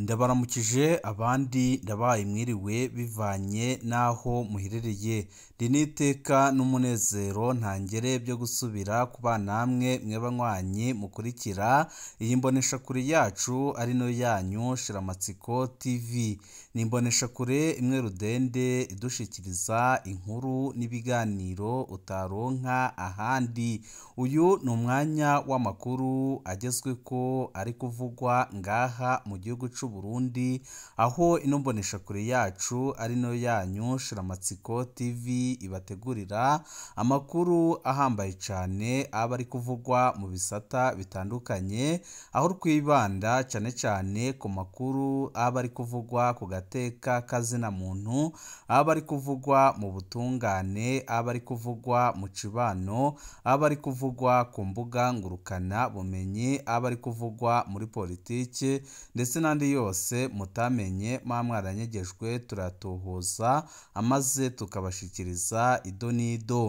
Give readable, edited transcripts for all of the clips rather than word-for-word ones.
Ndabaramukije abandi ndabaye mwiriwe bivanye n'aho muherereye. Ndi n'iteka n'umunezero ntangere byo gusubira kubana namwe mwe banywanyi mukurikira iyi mboneshakure yacu ari no yanyu Shiramatsiko TV. Ni imboneshakure imwe rudende idushikiriza inkuru n'ibiganiro utaronka ahandi. Uyu ni umwanya w'amakuru agezweko ari kuvugwa ngaha mu gihugu c'u Burundi, aho ino mboneshakure yacu ari no yanyu Shiramatsiko TV ibategurira amakuru ahambaye cane aba ari kuvugwa mu bisata bitandukanye, aho twibanda cane cane ku makuru aba ari kuvugwa ku gateka kazina muntu, aba ari kuvugwa mu butungane, aba ari kuvugwa mu cibano, aba ari kuvugwa ku mbuga ngurukana bumenyi, aba ari kuvugwa muri politike ndetse n'andi yose mutamenye mwaranyegejwe turatuhuza amaze tukabashikiriza ido n'ido.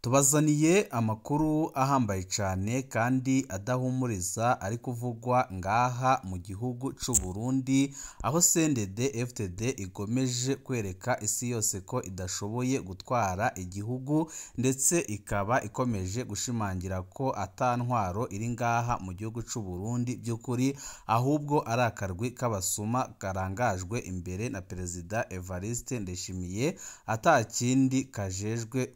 Tubazaniye amakuru ahambaye cane kandi adahumuriza ari kuvugwa ngaha mu gihugu c'u Burundi, aho CNDD-FDD igomeje kwereka isi yose ko idashoboye gutwara igihugu, ndetse ikaba ikomeje gushimangira ko ata ntwaro iri ngaha mu gihugu c'u Burundi by'ukuri, ahubwo ari akarwi k'abasuma karangajwe imbere na Perezida Evariste Ndayishimiye, ata kindi kajejwe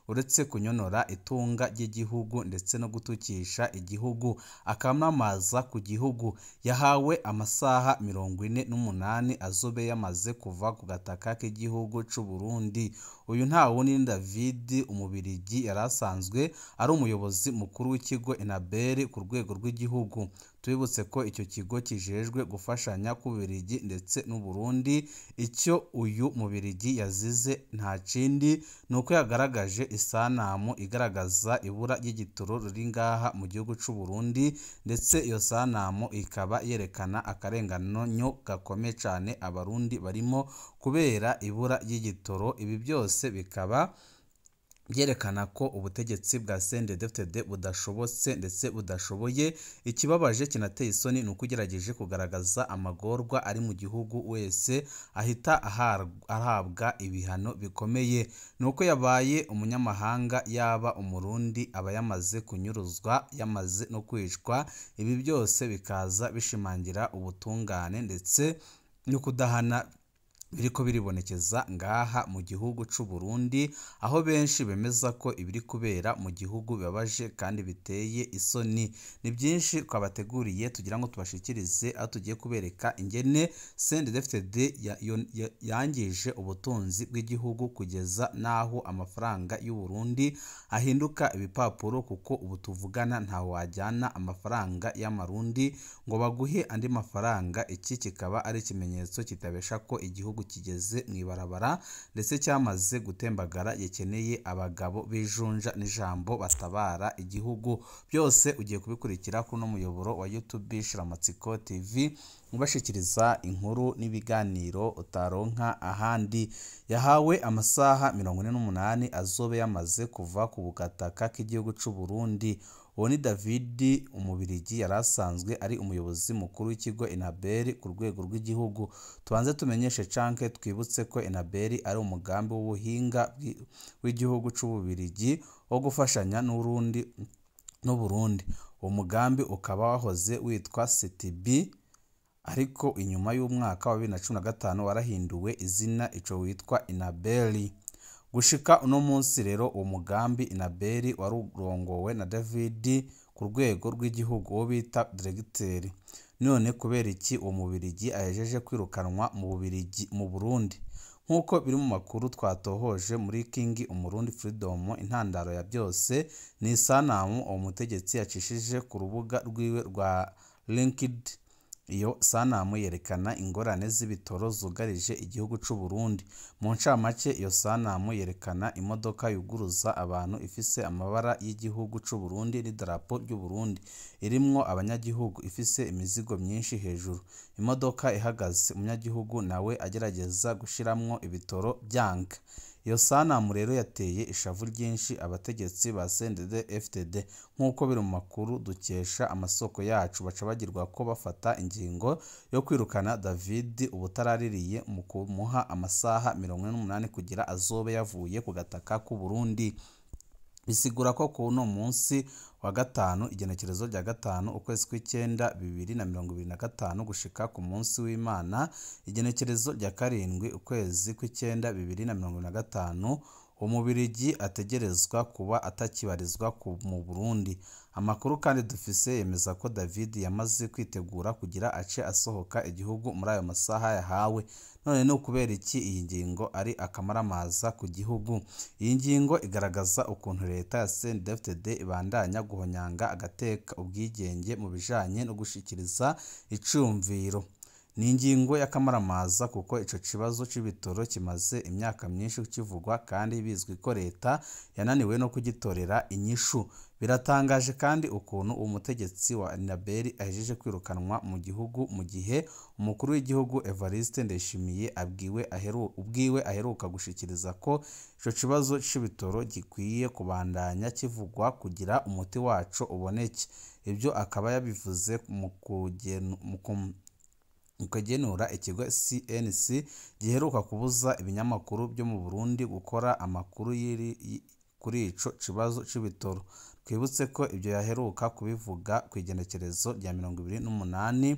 uretse kunyonora itunga ry'igihugu ndetse no gutukisha igihugu, akamamaza ku gihugu. Yahawe amasaha 48 azobe yamaze kuva ku gataka k'igihugu c'u Burundi. Uyu nta wundi ni David Umubirigi, yarasanzwe ari umuyobozi mukuru w'ikigo Enabel ku rwego rw'igihugu. Tubibutse ko icyo kigo kijejwe gufashanya ku Bubiligi ndetse n'u Burundi. Icyo uyu Mubirigi yazize nta kindi nuko yagaragaje isanamu igaragaza ibura ry'igitoro riri ngaha mu gihugu c'u Burundi, ndetse iyo sanamu ikaba yerekana akarenganyo gakomeye cane abarundi barimo kubera ibura ry'igitoro. Ibi byose bikaba byerekana ko ubutegetsi bwa CNDD-FDD budashobotse ndetse budashoboye. Ikibabaje kinateye isoni ni uko ugerageje kugaragaza amagorwa ari mu gihugu wese ahita ahabwa ibihano bikomeye. Ni uko yabaye umunyamahanga yaba umurundi aba yamaze kunyuruzwa, yamaze no kwicwa. Ibi byose bikaza bishimangira ubutungane ndetse no kudahana biriko biribonekeza ngaha mu gihugu c'u Burundi, aho benshi bemeza ko ibiri kubera mu gihugu bibabaje kandi biteye isoni. Ni byinshi twabateguriye tugira ngo tubashikirize, aho tugiye kubereka ingene CNDD-FDD yangije ubutunzi bw'igihugu kugeza naho amafaranga y'u Burundi ahinduka ibipapuro, kuko ubu tuvugana ntaho wajyana amafaranga y'amarundi ngo baguhe andi mafaranga. Iki kikaba ari ikimenyetso kitabesha ko igihugu kigeze mwibarabara ndetse cyamaze gutembagara, yekeneye abagabo bijunja n'ijambo batabara igihugu. Byose ugiye kubikurikira kuno muyoboro wa YouTube Shiramatsiko TV, ubashikiriza inkuru n'ibiganiro utaronka ahandi. Yahawe amasaha 48 azobe yamaze kuva ku bugataka k'igihugu c'u Burundi. Uwo ni David Umubirigi, yarasanzwe ari umuyobozi mukuru w'ikigo Enabel ku rwego rw'igihugu. Tubanze tumenyeshe canke twibutse ko Enabel ari umugambi w'ubuhinga w'igihugu c'u Bubiligi wo gufashanya n'u Burundi. Uwo mugambi ukaba wahoze witwa CTB, ariko inyuma y'umwaka wa 2015 warahinduwe izina ico witwa Enabel. Gushika uno munsi rero uwo mugambi Enabel warurongowe na David ku rwego rw'igihugu wo bita Directeur. None kubera iki uwo Mubirigi ahejeje kwirukanwa mu Burundi? Nk'uko biri mu makuru twatohoje muri King Umurundi Freedom, intandaro ya byose ni isanamu uwo mutegetsi yacishije ku rubuga rwiwe rwa LinkedIn. Iyo sanamu yerekana ingorane z'ibitoro zugarije igihugu c'u Burundi. Mu ncamake, iyo sanamu yerekana imodoka yuguruza abantu ifise amabara y'igihugu c'u Burundi n'idarapo ry'u Burundi, irimwo abanyagihugu, ifise imizigo myinshi hejuru. Imodoka ihagaze, umunyagihugu nawe agerageza gushiramwo ibitoro byanga. iyo sanamu rero yateye ishavu ryinshi abategetsi ba CNDD-FDD nk'uko biri mu makuru dukesha amasoko yacu, baca bagirwa ko bafata ingingo yo kwirukana David ubutaraririye mu kumuha amasaha 48 kugira azobe yavuye ku gataka k'u Burundi. Bisigura ko kuno munsi wa gatanu igenekerezo rya gatanu ukwezi kw'icyenda 2025 gushika ku munsi w'Imana igenekerezo rya karindwi ukwezi kw'icyenda 2025 Umubirigi ategerezwa kuba atakibarizwa mu Burundi. Amakuru kandi dufise yemeza ko David yamaze kwitegura kugira ace asohoka igihugu muri ayo masaha yahawe. None ni ukubera iki iyi ngingo ari akamaramaza ku gihugu? Iyi ngingo igaragaza ukuntu leta ya CNDD-FDD ibandanya guhonyanga agateka ubwigenge mu bijanye no gushikiriza icumviro. Ni ingingo y'akamaramaza kuko ico kibazo c'ibitoro kimaze imyaka myinshi kivugwa kandi bizwi ko leta yananiwe no kugitorera inyishu. Biratangaje kandi ukuntu umutegetsi wa Naberi ahejeje kwirukanwa mu gihugu mu gihe umukuru w'igihugu Evariste Ndayishimiye ubwiwe aheruka gushikiriza ko ico kibazo c'ibitoro gikwiye kubandanya kivugwa kugira umuti waco uboneke. Ibyo akaba yabivuze mu kugenura ikigo CNC giheruka kubuza ibinyamakuru byo mu Burundi gukora amakuru kuri ico kibazo c'ibitoro. Twibutse ko ibyo yaheruka kubivuga ku igenekerezo rya 28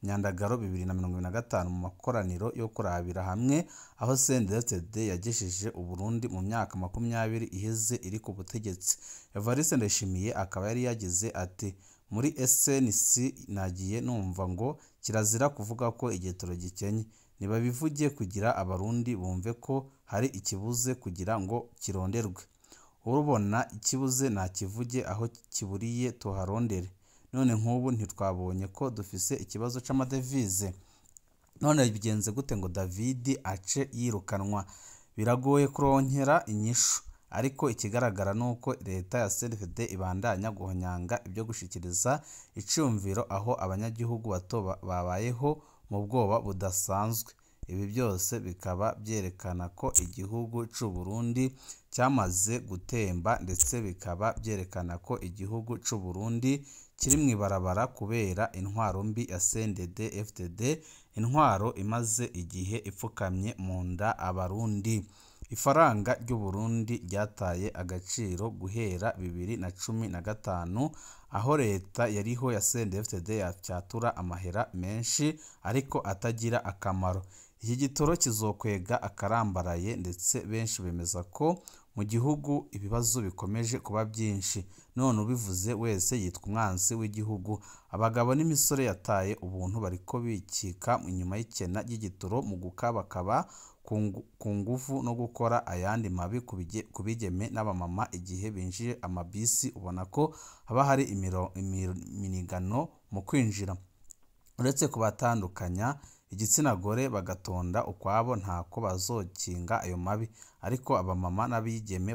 Nyandagaro 2025 mu makoraniro yo kurabira hamwe aho CNDD-FDD yagesheje Uburundi mu myaka 20 iheze iri ku butegetsi. Evariste Ndayishimiye akaba yari yagize ati muri SNC nagiye numva ngo kirazira kuvuga ko igitoro gikenye, nibabivuge kugira abarundi bumve ko hari ikibuze kugira ngo kironderwe. Urubona ikibuze nakivuge aho kiburiye tuharondere. None nk'ubu ntitwabonye ko dufise ikibazo c'amadevize. None bigenze gute ngo David ace yirukanwa? Biragoye kuronkera inyishu. Ariko ikigaragara nuko leta ya CNDD ibandanya guhonyanga ibyo gushikiriza icumviro aho abanyagihugu bato babayeho mu bwoba budasanzwe. Ibi byose bikaba byerekana ko igihugu c'u Burundi cyamaze gutemba, ndetse bikaba byerekana ko igihugu c'u Burundi kiri mwibarabara kubera intwaro mbi ya CNDD-FDD, intwaro imaze igihe ipfukamye mu nda abarundi. Ifaranga ry'u Burundi ryataye agaciro guhera 2015 aho leta yariho ya CNDD-FDD yacyatura amahera menshi ariko atagira akamaro. Iki gitoro kizokwega akarambaraye, ndetse benshi bemeza ko mu gihugu ibibazo bikomeje kuba byinshi. None ubivuze wese yitwa umwansi w'igihugu. Abagabo n'imisore yataye ubuntu bariko bikika inyuma y'ikena ry'igitoro mu gukabakaba ku ngufu no gukora ayandi mabi ku bigeme n'abamama igihe binjiye amabisi. Ubona ko haba hari iminigano mu kwinjira. Uretse kubatandukanya igitsina gore bagatonda ukwabo ntako bazokinga ayo mabi, ariko abamama n'abigeme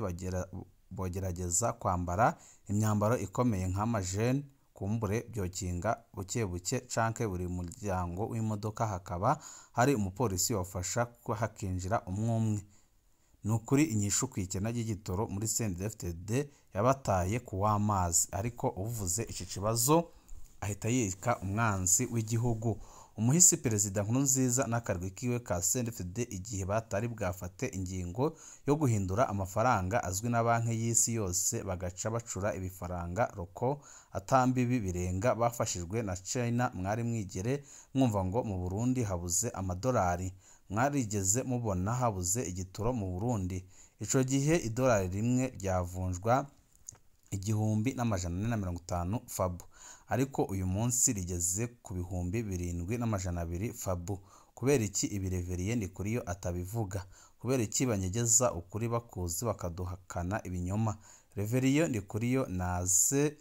bogerageza kwambara imyambaro ikomeye nk'amajene kumbure byokinga buke buke canke buri muryango w'imodoka hakaba hari umupolisi wafasha hakinjira umwe. Nukuri inyishu kwikena ry'igitoro muri CNDD-FDD yabataye ku w'amazi, ariko uvuze iki kibazo ahita yika umwansi w'igihugu. Umuhisi Perezida Nkurunziza n'akarwi kiwe ka CNDD-FDD igihe batari bwafate ingingo yo guhindura amafaranga azwi na banki y'isi yose bagaca bacura ibifaranga roko atambibi birenga bafashijwe na China. Mwari mwigere mwumva ngo mu Burundi habuze amadolari? Mwarigeze mubona habuze igitoro mu Burundi? Ico gihe idolari rimwe ryavunjwa 1450 fabu, ariko uyu munsi rigeze ku 7200 fabu. Kubera iki ibireveriye Ndikuriyo atabivuga? Kubera iki banyegeza ukuri bakuzi bakaduhakana ibinyoma? Reveriyo Ndikuriyo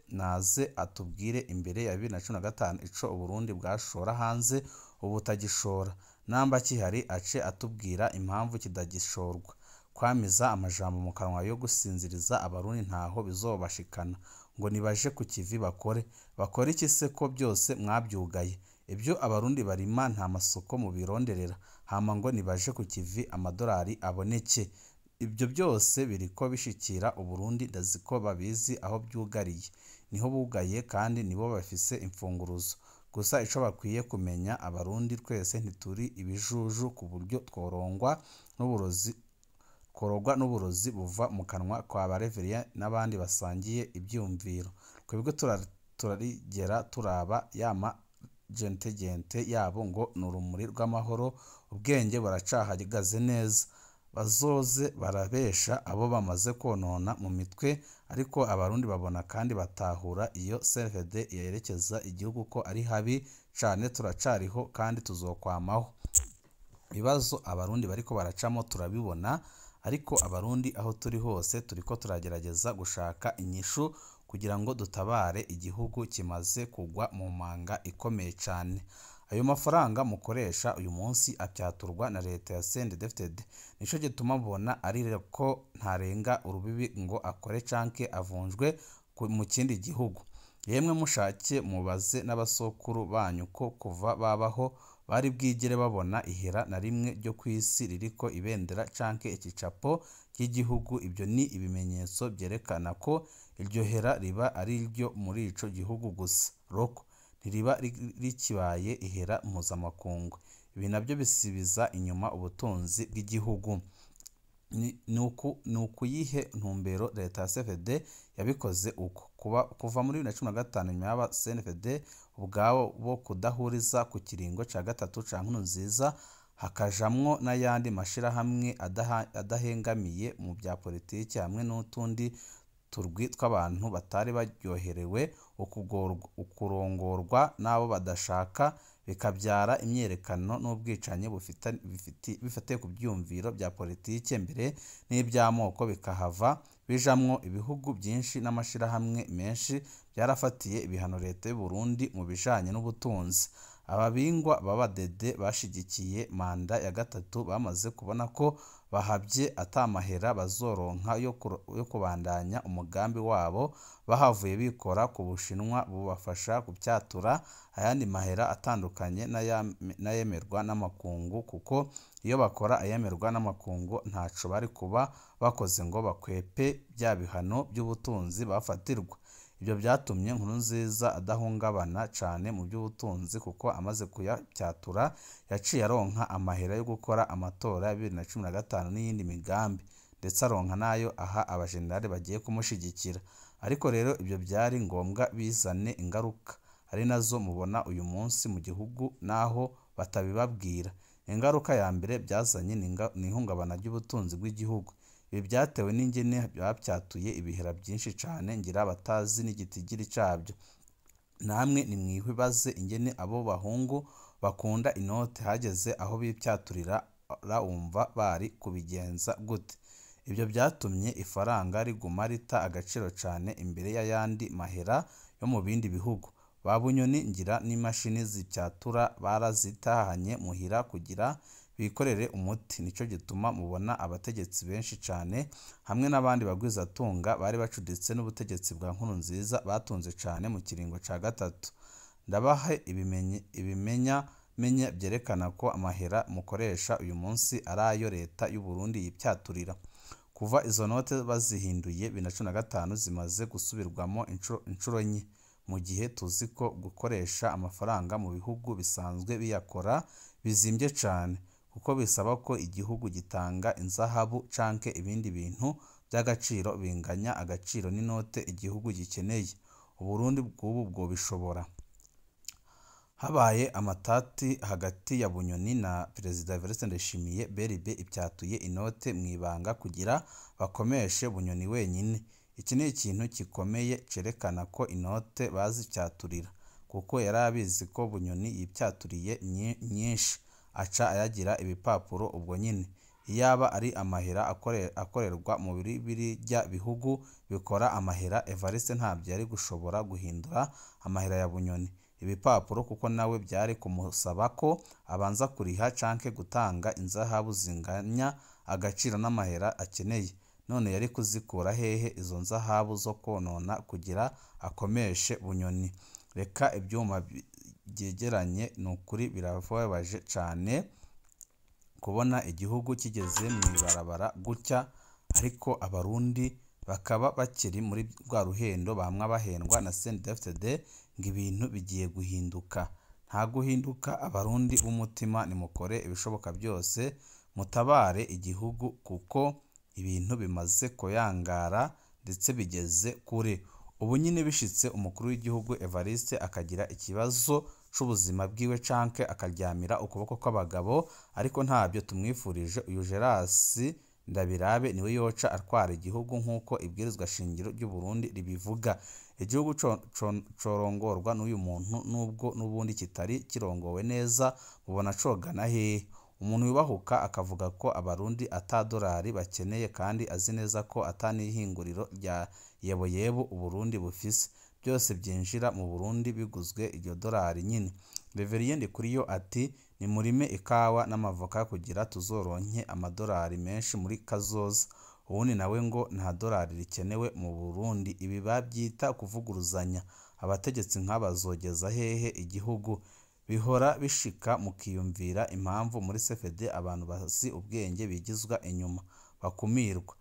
naze atubwire imbere ya 2015 ico Uburundi bwashora hanze ubu tagishora. Namba kihari ace atubwira impamvu kidagishorwa. Kwamiza amajambo mu kanwa yo gusinziriza abarundi ntaho bizobashikana. Ngo nibaje ku kivi bakore iki se ko byose mwabyugaye? Ibyo abarundi barima nta masoko mu bironderera, hama ngo nibaje ku kivi amadolari aboneke. ibyo byose biriko bishikira Uburundi ndaziko babizi aho byugariye niho bugaye kandi nibo bafise imfunguruzo gusa ico bakwiye kumenya abarundi twese ntituri ibijuju ku buryo tworongwa n'uburozi buva mu kanwa kwa Bareveriya n'abandi basangiye ibyumviro twebwe turarigera turaba yama gente yabo ngo n'urumuri rw'amahoro ubwenge baracahagaze neza bazoze barabesha abo bamaze konona mu mitwe ariko abarundi babona kandi batahura iyo CNDD yerekeza igihugu ko ari habi cane turacariho kandi tuzokwamaho ibibazo abarundi bariko baracamo turabibona ariko abarundi aho turi hose turiko turagerageza gushaka inyishu kugira ngo dutabare igihugu kimaze kugwa mu manga ikomeye cyane ayo mafaranga mukoresha uyu munsi apyaturwa na leta ya CNDD-FDD nico gituma mbona ari ko ntarenga urubibi ngo akore canke avunjwe mu kindi gihugu yemwe mushake mubaze n'abasokuru banyu ko kuva babaho bari bwigere babona ihera na rimwe ryo kwisi ririko ibendera canke ikicapo cy'igihugu ibyo ni ibimenyetso byerekana ko iryo hera riba ari ryo muri ico gihugu gusa roko ntiriba rikibaye ihera mpuzamakungu ibi nabyo bisibiza inyuma ubutunzi bw'igihugu ni ukuyihe ntumbero leta ya CNDD yabikoze uko kuva muri 2015 nyuma y'aba CNDD ubwabo bo kudahuriza ku kiringo ca gatatu ca Nkurunziza hakajamwo n'ayandi mashirahamwe adahengamiye mu bya politiki hamwe n'utundi turwi tw'abantu batari baryoherewe ukurongorwa n'abo badashaka bikabyara imyerekano n'ubwicanyi bifatiye ku byumviro bya politiki mbere n'iby'amoko bikahava bijamwo ibihugu byinshi n'amashirahamwe menshi byarafatiye ibihano leta y'u Burundi mu bijanye n'ubutunzi ababingwa b'abadede bashigikiye manda ya gatatu bamaze kubona ko bahabye atamahera bazoronka yo kubandanya umugambi wabo bahavuye bikora ku Bushinwa bubafasha kupyatura ayandi mahera atandukanye n'ayemerwa n'amakungu kuko iyo bakora ayemerwa n'amakungu ntaco bari kuba bakoze ngo bakwepe bya bihano by'ubutunzi bafatirwa ibyo byatumye Nkurunziza adahungabana cane mu by'ubutunzi kuko amaze kuyapyatura yaciye aronka amahera yo gukora amatora ya 2015 n'iyindi migambi ndetse aronka nayo aha abajenerali bagiye kumushigikira ariko rero ibyo byari ngombwa bizane ingaruka ari nazo mubona uyu munsi mu gihugu naho batabibabwira ingaruka ya mbere byazanye ni ihungabana ry'ubutunzi bw'igihugu ibi byatewe n'ingene byapyatuye ibihera byinshi cane ngira batazi n'igitigiri cabyo namwe ni mwihwibaze ingene abo bahungu bakunda inote hageze aho bipyaturira raumva bari kubigenza gute ibyo byatumye ifaranga riguma rita agaciro cane imbere y'ayandi mahera yo mu bindi bihugu babunyoni ngira n'imashini zipyatura barazitahanye muhira kugira bikorere umuti nico gituma mubona abategetsi benshi cane hamwe n'abandi bagwizatunga bari bacuditse n'ubutegetsi bwa Nkurunziza batunze cane mu kiringo ca gatatu ndabahe ibimenya byerekana ko amahera mukoresha uyu munsi arayo leta y'u Burundi yipyaturira kuva izo note bazihinduye 2015 zimaze gusubirwamo inshuro nke mu gihe tuzi ko gukoresha amafaranga mu bihugu bisanzwe biyakora bizimbye cane kuko bisaba ko igihugu gitanga inzahabu canke ibindi bintu by'agaciro binganya agaciro n'inote igihugu gikeneye Uburundi bw'ubu bwo bishobora habaye amatati hagati ya Bunyoni na Perezida Evariste Ndayishimiye BRB ipyatuye inote mwibanga kugira bakomeshe Bunyoni wenyine iki ni ikintu gikomeye cerekana ko inote bazipyaturira kuko yarabizi ko Bunyoni yipyaturiye nyinshi aca ayagira ibipapuro ubwo nyine iyaba ari amahera akorerwa mu birya bihugu bikora amahera Evariste ntabyo yari gushobora guhindura amahera ya Bunyoni ibipapuro kuko nawe byari kumusaba ko abanza kuriha canke gutanga inzahabu zinganya agaciro n'amahera akeneye none yari kuzikura hehe izo nzahabu zo konona kugira akomeshe Bunyoni reka ibyuma byegeranye n'ukuri birababaje cane kubona igihugu kigeze mu ibarabara gutya ariko abarundi bakaba bakiri muri rwa ruhendo bamwe bahendwa na CNDD-FDD ngo ibintu bigiye guhinduka. Nta guhinduka, abarundi b'umutima nimukore ibishoboka byose mutabare igihugu kuko ibintu bimaze kuyangara ndetse bigeze kure. Ubu nyine bishitse umukuru w'igihugu Evariste akagira ikibazo c'ubuzima bwiwe canke akaryamira ukuboko kw'abagabo, ariko ntabyo tumwifurije. Uyu Gerasi Ndabirabe niwe yoca atwara igihugu nk'uko ibwirizwa shingiro ry'u Burundi ribivuga. Igihugu corongorwa n'uyu muntu nubwo n'ubundi kitari kirongowe neza, mubona cogana hehe? Umuntu yubahuka akavuga ko abarundi atadolari bakeneye kandi azi neza ko atanihinguriro rya yeboyebo Uburundi bufise, byose byinjira mu Burundi biguzwe iryo dolari nyine. Reverien Ndikuriyo ati nimurime ikawa n'amavoka kugira tuzoronke amadolari menshi muri kazoza. Ubundi nawe ngo nta dolari rikenewe mu Burundi. Ibi babyita kuvuguruzanya. Abategetsi nk'abazogeza hehe igihugu? Bihora bishika mukiyumvira impamvu muri CFD abantu bazi ubwenge bigizwa inyuma bakumirwa,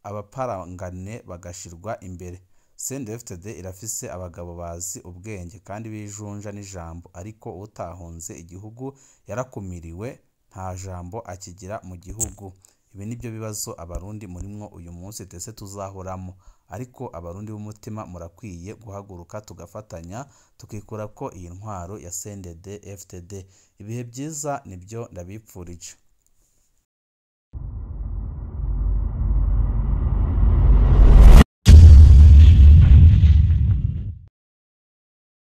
abaparangane bagashirwa imbere. CNDD-FDD irafise abagabo bazi ubwenge kandi bijunja n'ijambo, ariko utahunze igihugu yarakumiriwe, nta jambo akigira mu gihugu. Ibi nibyo bibazo abarundi murimwo uyu munsi ndetse tuzahoramo, ariko abarundi b'umutima murakwiye guhaguruka tugafatanya tukikura ko iyi ntwaro ya CNDD-FDD. Ibihe byiza nibyo ndabipfurije.